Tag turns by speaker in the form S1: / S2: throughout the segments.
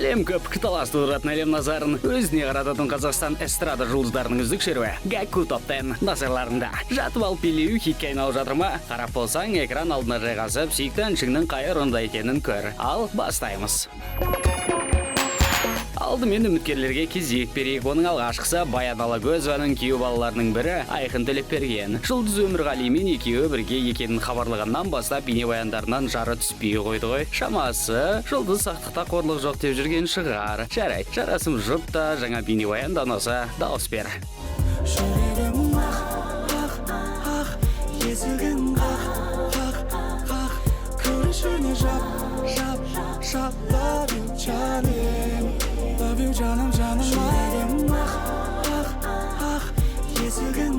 S1: әлем көп талас тудыратын әлем назарын өзіне қарататын Қазақстан эстрада жұлдыздарының үздік шеруі Гәкку Топ 10 назарларында. Жатып алып билеу хитке айналып жатыр ма? Қарап болсаң, экран алдына жайғасып, сүйікті әншіңнің қай орында екенін көр. Ал бастаймыз. Алдымен үміткерлерге кезек берейік. Оның алғашқысы Баян Алагөзованың күйеу балаларының бірі Айқын Төлепберген. Жұлдыз Өмірғалимен екеуі бірге екенін хабарлағаннан бастап бейнебаяндарынан жары түспей қойды ғой. Шамасы жұлдыз сақтықта қорлық жоқ деп жүрген шығар. Жарайды, жарасым жұрт та жаңа бейнебаяндан olsa дауыс бер.
S2: Love you canım Yüreğim Esirgin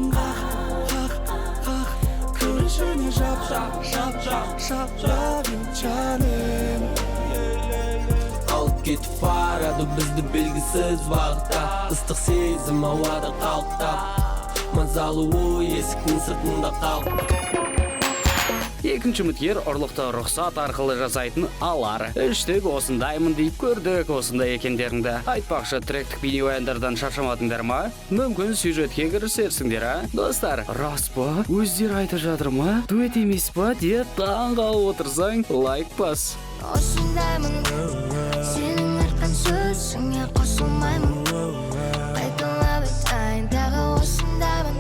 S2: Kırışını şap Love you canım
S3: Alıp ketip baradı bizdi belgisiz vaqtda Islık sezim havada qalqda Mazalı oy есіктің sırtında qalqda.
S1: Екінші үміткер ұрлықты рұқсат арқылы жасайтын Алар. Үштік осындаймын deyip көрдік осындай екендеріңді. Айтпақшы, тректік бейнебаяндардан шаршамадыңдар ма? Мүмкін сюжетке кірісерсіңдер, а? Достар, рас па? Өздері айтып жатыр ма? Дуэт емес па? Деп таңғалып отырсаң, лайк бас.
S4: Осындаймын, сенің айтқан сөзіңе қосылмаймын. Қайталап айтайын, тағы осындаймын.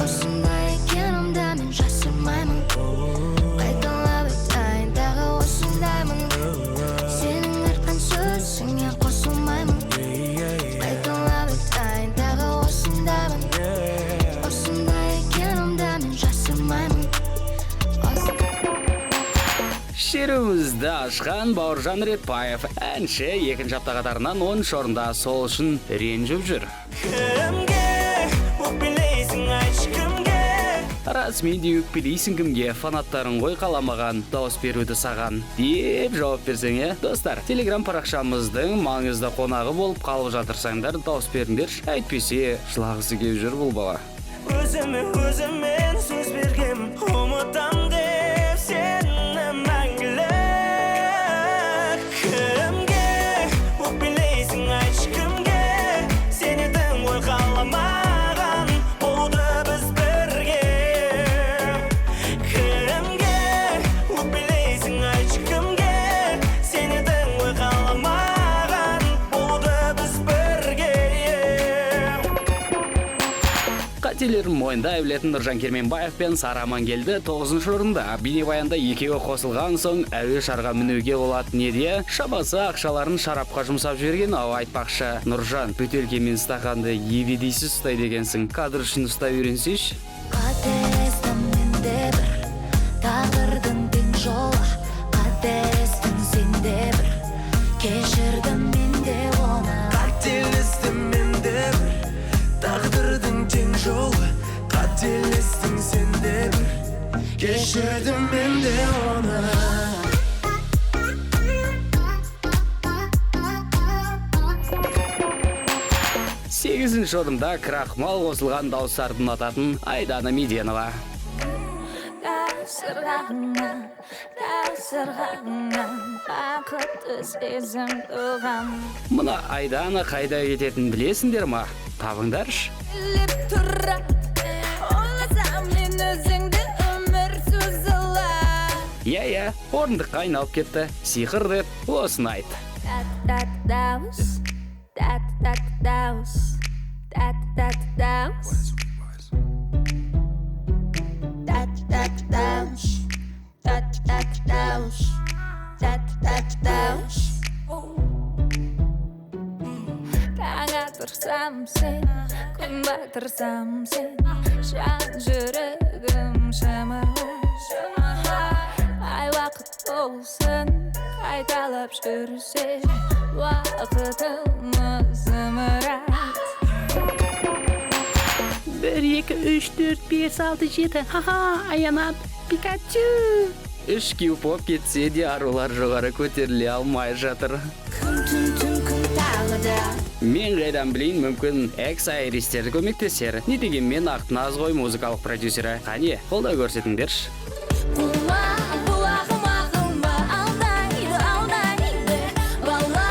S4: Осындай екенімді мен жасырмаймын. Қайталап айтайын, тағы осындаймын. Сенің айтқан сөзіңе қосылмаймын. Қайталап айтайын, тағы осындаймын. Осындай екенімді мен жасырмаймын.
S1: Шеруімізді ашқан Бауыржан Ретбаев. Әнші екінші апта қатарынан 10 орында, сол үшін ренжіп жүр. Расымен де өкпелейсің кімге, фанаттарың ғой қаламаған, дауыс беруді саған деп жауап берсең, достар, телеграм парақшамыздың маңызды қонағы болып қалып жатырсаңдар, дауыс беріңдер, әйтпесе жылағысы келіп жүр бұл бала.
S2: Өзімен сөз бергем, ұмытам деп сені мәңгілік. Кімге өкпелейсің, айтшы кімге, сен едің ғой қаламаған, болуды біз бірге. Кімге өкпелейсің, айтшы кімге, сен едің ғой қаламаған, болуды біз бірге.
S1: Қателерін мойындай білетін Нұржан Керменбаев пен Сара Амангелді 9 орында. Бейнебаянда екеуі қосылған соң әуе шарға мінуге болады неде? Шамасы ақшаларын шарапқа жұмсап жіберген, ау айтпақшы. Нұржан, бөтелке мен стақанды ебедейсіз ұстай дегенсің. Кадр үшін ұстай үйренсейші.
S4: Қателестім менде бір, тағдырдың тең жолы. Қателестім сенде бір, кешірдім менде оны.
S2: Қателестім менде бір, тағдырдың тең жолы. Қателестің сенде бір, кешірдім менде оны.
S1: Сегізінші орында крахмал қосылған дауыстарды ұнататын Айдана Меденова.
S4: Бақытты сезім туған.
S1: Мұна Айдана қайда кететінін білесіңдер ма? Табыңдаршы.
S4: Біліп тұрады, ойласам мен өзіңді өмір созыла.
S1: Иә, орындыққа айналып кетті. Сиқыр деп осыны айт.
S4: Дауыс, дауыс, дауыс. Таң атырсам сен, күн батырсам сен, жан жүрегім шымырлай. Ай уақыт болсын, қайталап жүрсе, уақытымыз зымырайды.
S5: 1, 2, 3, 4, 5, 6, 7. Ха-ха, аянат, Пикачу.
S1: Үш кеуіп болып кетсе де арулар жоғары көтеріле алмай жатыр.
S4: Күн тағы да.
S1: Мен қайдан білейін, мүмкін экс-айристері көмектесер. Не дегенмен Ақтназ ғой музыкалық продюсері. Қане, қолдау көрсетіңдерші.
S4: Бұлағым ақылма алдайды, бала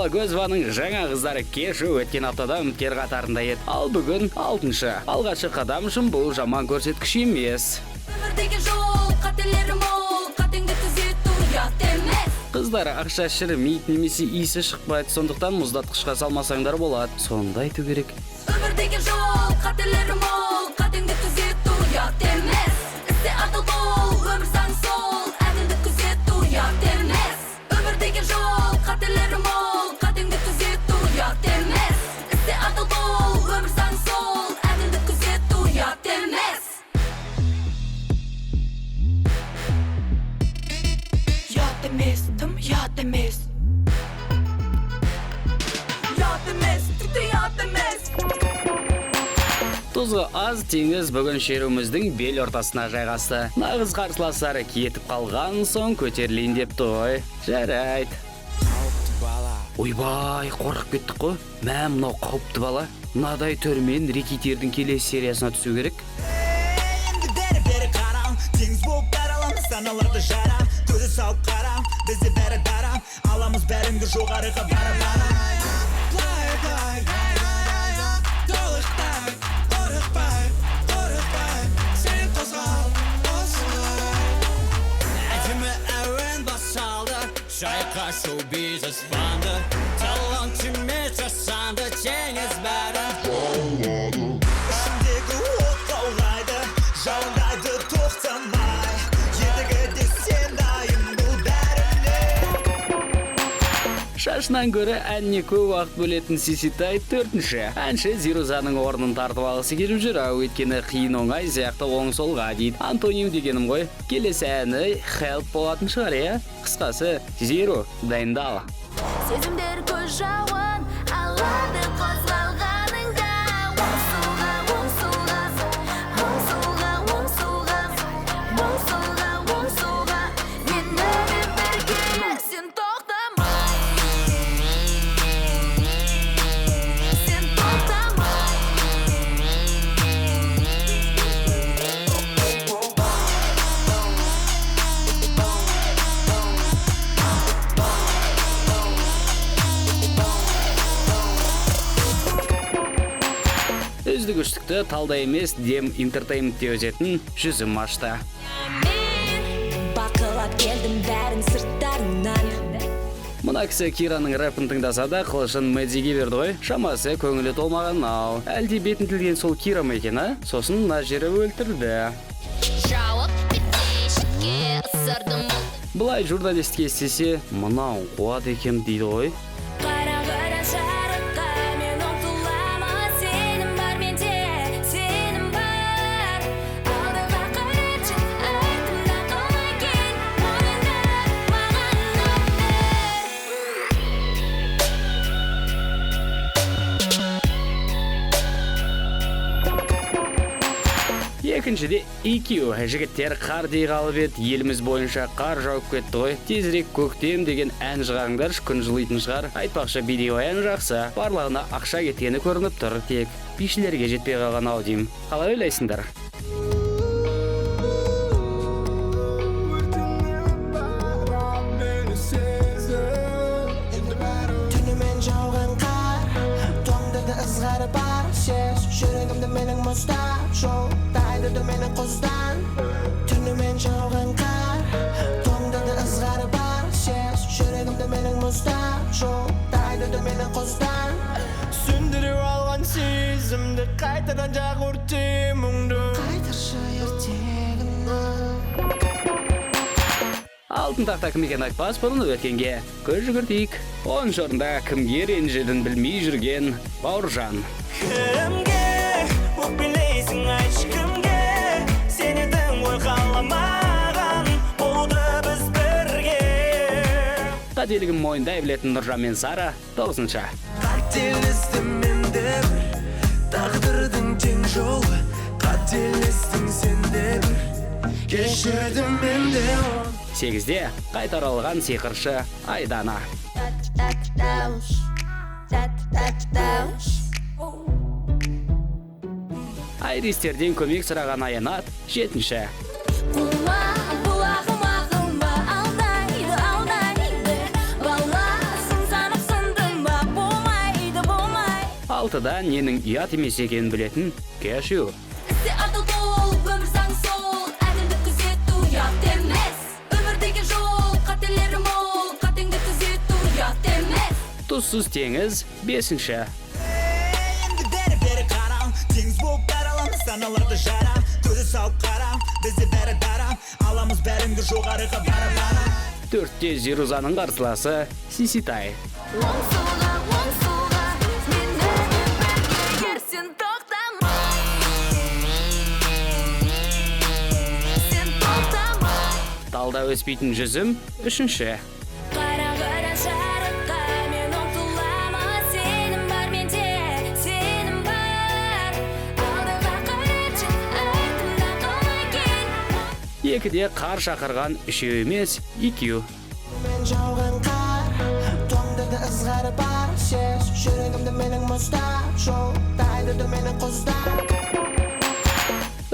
S1: Алагөзованың жаңа қыздары кеші өткен аптада үміткер қатарында еді. Ал бүгін 6-шы. Алғашқы қадам үшін бұл жаман көрсеткіш емес.
S4: Өмірдегі жол қателері мол, қатеңді түзету ұят емес.
S1: Қыздар ақша шірімейді немесе иісі шықпайды, сондықтан мұздатқышқа салмасаңдар болады. Сонда айту керек.
S4: Өмірдегі жол қателері мол, қатеңді түзету ұят емес. Істе адал бол, өмір заңы сол, әділдік күзету ұят емес. Өмірдегі жол қателері мол, қатеңді түзету ұят емес. Істе адал бол, өмір заңы сол, әділдік күзету ұят емес.
S2: Ұят емес, тым ұят емес. Ұят емес, тіпті ұят емес.
S1: Тұзы аз теңіз бүгін шеруіміздің бел ортасына жайғасты. Нағыз қарсыластары кетіп қалған соң көтерілейін депті ғой. Жарайды. Ойбай, қорқып кеттік қой. Мә, мынау қауіпті бала. Мынадай түрмен рекетердің келесі сериясына түсу керек.
S6: Енді бәрі қарам, теңіз болып бәралам, саналарды жарам, көзі салып қарам, бізде бәрі дарам, аламыз бәріңді жоғарыға бара-бара. Қорықпай, сен қозғал, әдемі әуен басалды, шайқашу бизнес банды, талантыме жасанды, теңіз бәрі. Ішімдегі от қаулайды, жалындайды тоқтамай, едігі сен дайын бұл бәріне.
S1: Шашынан көрі әнне көп уақыт бөлетін Сиситай 4-ші. Әнші Зирузаның орнын тартып алғысы келіп жүр, өйткені қиын оңай сияқты оң солға дейді. Антоним дегенім ғой. Келесі әні Help болатын шығар, е? Қысқасы, Зиру, дайындал.
S4: Сезімдер көз жауын алады қозғалғаныңда. Оңсолға, оңсолға, оңсолға, оңсолға, оңсолға, оңсолға. Менімен бірге сен тоқтамай, сен тоқтамай.
S1: Үздік үштікті талда емес Дем Entertainment'те өтетін жүзім ашты.
S4: Мен бақылап келдім бәрін сырттарынан.
S1: Мына кісі Кираның рэпін тыңдаса да қылышын Мэддиге берді ғой. Шамасы көңілі толмаған ау. Әлде бетін тілген сол Кира ма екен, а? Сосын мына жері өлтірді.
S4: Жауап бітешікке ысырдым.
S1: Бұлай журналистке естесе, мынау қуат екен дейді ғой.
S4: Қара жарыққа мен ұмтыламын. Сенім бар менде, сенім бар. Алдыға қарайыншы, артымда қалмай кел. Мойында маған
S1: Екіншіде EQ. Жігіттер қар дей қалып еді, еліміз бойынша қар жауып кетті ғой. Тезірек көктем деген ән шығарыңдар, күн жылайтын шығар. Айтпақшы, видео ән жақсы, барлығына ақша кеткені көрініп тұр, тек бишілерге жетпей қалған ау деймін. Қалай ойлайсыңдар?
S2: Түнімен жауған қар, тоңдырды ызғары бар сес, жүрегімді менің мұздап жол, тайдырды менің құздан. Түнімен жауған қар, тоңдырды ызғары бар сес, жүрегімді менің мұздап жол, тайдырды менің құздан. Сүндіріп алған сезімді, қайтадан жақ өрте мұңды. Қайтаршы ертегіні.
S1: Алтын тақта кім екен айтпас бұрын өткенге көз жүгіртейік. 10-шы орында кімге ренжідін білмей жүрген Бауыржан.
S6: Кімге өкпелейсің, айтшы кімге, сен едің ғой қаламаған, болуды біз бірге.
S1: Қателігін мойындай білетін Нұржан мен Сара 9-шы.
S2: Қателестім мен де бір, тағдырдың тең жолы. Қателестің сен де бір, кешірдім мен де оны.
S1: 8-де қайтарылған сиқыршы Айдана. Айристерден көмек сұраған Аянат 7-ші.
S4: Бұлағым ағылма, алдайды, алдайды. Баласын санап сындым,
S1: алтыда ненің ұят емес екенін білетін кешью.
S4: Ісі адал бол, өмір заң сол, әділдік күзету ұят емес. Өмірдегі жол, қателері мол, қатеңді түзету ұят емес.
S1: Тұзсыз теңіз 5-ші.
S6: Endi beri qaram, tеңіз болып бәрі саналарды жарам, көзі салып қарам, бізде бәрі дарам, аламыз бәріңді жоғарыға бара-бара.
S1: 4-те Зирузаның қарсыласы Сиситай.
S4: Оң солға, менімен бірге сен тоқтама. Сен тоқтама.
S1: Талда өспейтін жүзім 3-ші.
S4: Қара жарыққа мен ұмтылама, сенім бар менде, сенім бар. Алдыға қарайыншы, артымда қалмай кел.
S1: 2-де қар шақырған 3 емес 2.
S2: Мен жауған қар тоңдырды ызғары бар сес жүрегімді менің мұздап жолдайды менің қоздап.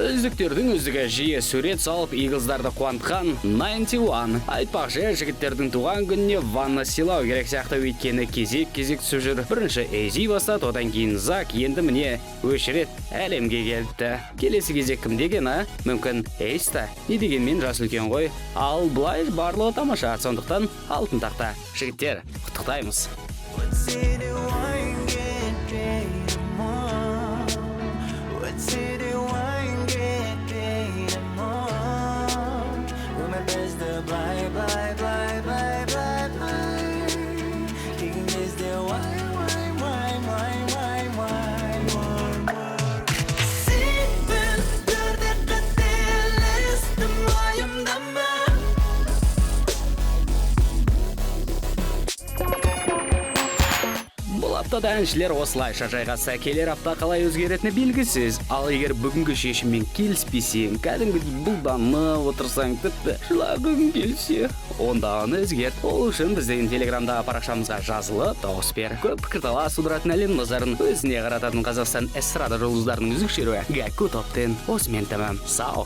S1: Үздіктердің үздігі жиі сурет салып игілздарды қуантқан 91. Айтпақшы, жігіттердің туған күніне ванна сыйлау керек сияқты, өйткені кезек түсіп жүр. Бірінші Эйзи бастады, одан кейін Зак, енді міне өшірет әлемге келді. Келесі кезек кім деген, мүмкін Эйста. Не дегенмен жас үлкен ғой. Ал былай барлығы тамаша, сондықтан алтын тақта. Жігіттер, құттықтаймыз. Аптада әншілер осылайша жайғасса, келер апта қалай өзгеретіні белгісіз. Ал егер бүгінгі шешіммен келіспесең, кәдімгідей бұлданып отырсаң, тіпті жылағың келсе, онда оны өзгерт. Ол үшін біздің телеграмдағы парақшамызға жазылып, дауыс бер. Көп пікірталас тудыратын әлем назарын өзіне қарататын Қазақстан эстрада жұлдыздарының үздік шеруі Гәкку топ 10 осымен тәмам. Сау!